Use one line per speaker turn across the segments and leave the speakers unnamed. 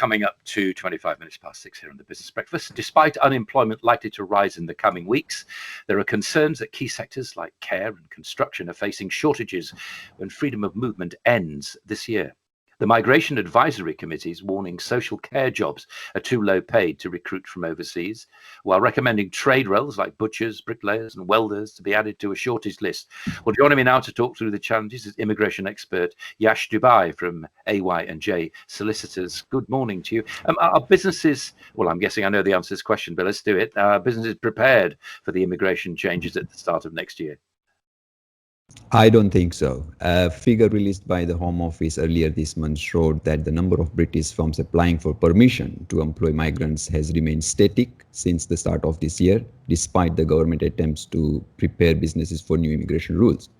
coming up to 25 minutes past 6 here on the Business Breakfast. Despite unemployment likely to rise in the coming weeks, there are concerns that key sectors like care and construction are facing shortages when freedom of movement ends this year. The Migration Advisory Committee is warning social care jobs are too low paid to recruit from overseas, while recommending trade roles like butchers, bricklayers and welders to be added to a shortage list. Well, joining me now to talk through the challenges is immigration expert Yash Dubal from AY&J Solicitors. Good morning to you. Are businesses, well, I'm guessing I know the answer to this question, but let's do it. Are businesses prepared for the immigration changes at the start of next year?
I don't think so. A figure released by the Home Office earlier this month showed that the number of British firms applying for permission to employ migrants has remained static since the start of this year, despite the government attempts to prepare businesses for new immigration rules.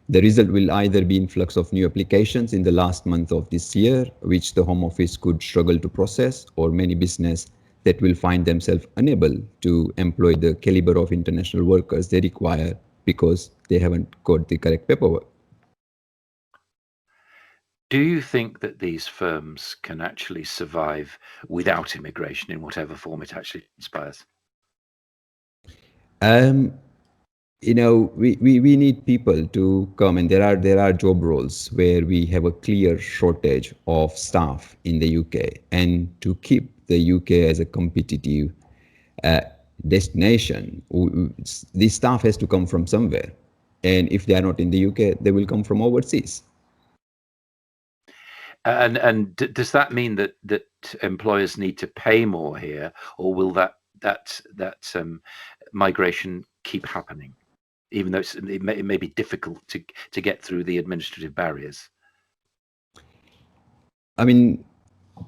The result will either be influx of new applications in the last month of this year, which the Home Office could struggle to process, or many businesses that will find themselves unable to employ the caliber of international workers they require because they haven't got the correct paperwork.
Do you think that these firms can actually survive without immigration in whatever form it actually inspires?
We need people to come, and there are job roles where we have a clear shortage of staff in the UK, and to keep the UK as a competitive destination, this staff has to come from somewhere, and if they are not in the UK, they will come from overseas.
And does that mean that employers need to pay more here, or will that migration keep happening, even though it may be difficult to get through the administrative barriers?
I mean,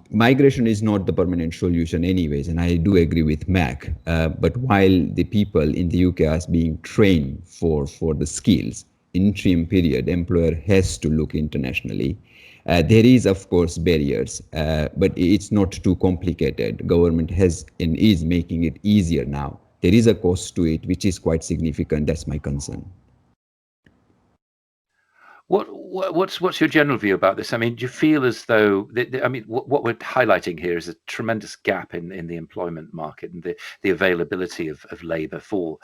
migration is not the permanent solution anyways, and I do agree with Mac. But while the people in the UK are being trained for the skills, interim period, employer has to look internationally. There is, of course, barriers, but it's not too complicated. Government has and is making it easier now. There is a cost to it, which is quite significant. That's my concern.
What's your general view about this? I mean, do you feel as though what we're highlighting here is a tremendous gap in the employment market and the availability of labour for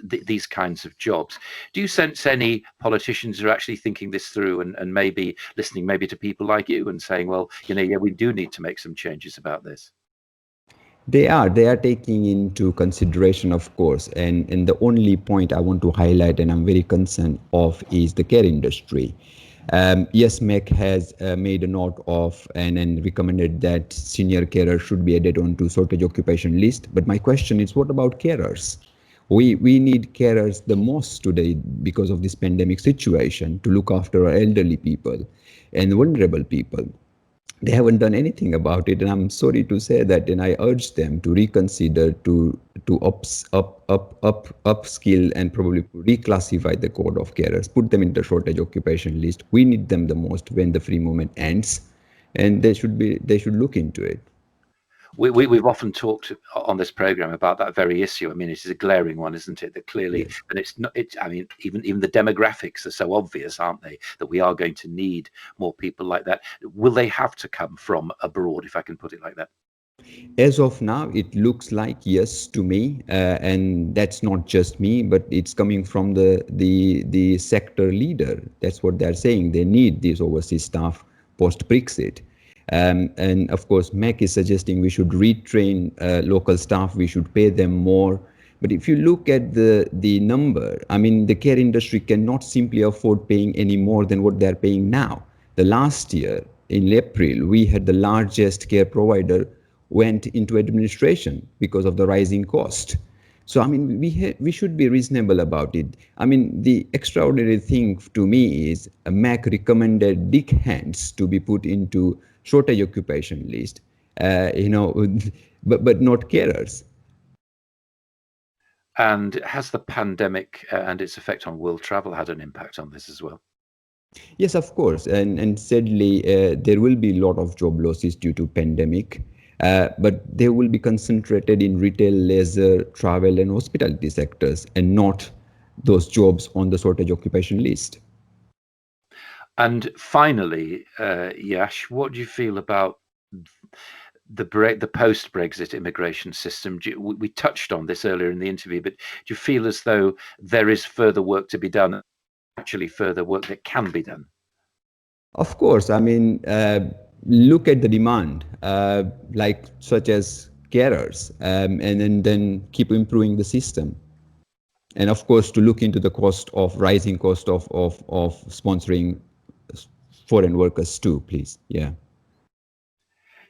these kinds of jobs. Do you sense any politicians are actually thinking this through and maybe listening maybe to people like you and saying, well, yeah, we do need to make some changes about this?
They are taking into consideration, of course, and the only point I want to highlight, and I'm very concerned of, is the care industry. Yes, MEC has made a note of and recommended that senior carers should be added onto shortage occupation list. But my question is, what about carers? We need carers the most today because of this pandemic situation to look after our elderly people and vulnerable people. They haven't done anything about it, and I'm sorry to say that. And I urge them to reconsider, to upskill and probably reclassify the code of carers, put them in the shortage occupation list. We need them the most when the free movement ends, and they should look into it.
We've often talked on this program about that very issue. I mean, it is a glaring one, isn't it? That clearly, yes. And it's not. I mean, even the demographics are so obvious, aren't they? That we are going to need more people like that. Will they have to come from abroad, if I can put it like that?
As of now, it looks like yes to me, and that's not just me, but it's coming from the sector leader. That's what they're saying. They need these overseas staff post-Brexit. And of course, MEC is suggesting we should retrain local staff, we should pay them more. But if you look at the number, I mean, the care industry cannot simply afford paying any more than what they're paying now. The last year, in April, we had the largest care provider went into administration because of the rising cost. So, I mean, we should be reasonable about it. I mean, the extraordinary thing to me is MAC recommended big hands to be put into shortage occupation list, but not carers.
And has the pandemic and its effect on world travel had an impact on this as well?
Yes, of course. And sadly, there will be a lot of job losses due to pandemic. But they will be concentrated in retail, leisure, travel, and hospitality sectors, and not those jobs on the shortage occupation list.
And finally, Yash, what do you feel about the post-Brexit immigration system. We touched on this earlier in the interview, but do you feel as though there is further work to be done, actually further work that can be done?
Of course, I mean, look at the demand, like such as carers, and then keep improving the system. And of course, to look into the rising cost of sponsoring foreign workers too, please. Yeah.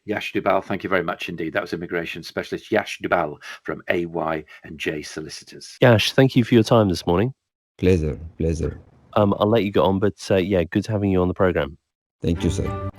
Yash Dubal, thank you very much indeed. That was immigration specialist Yash Dubal from AY&J Solicitors.
Yash, thank you for your time this morning.
Pleasure.
I'll let you get on, but yeah, good having you on the program.
Thank you, sir.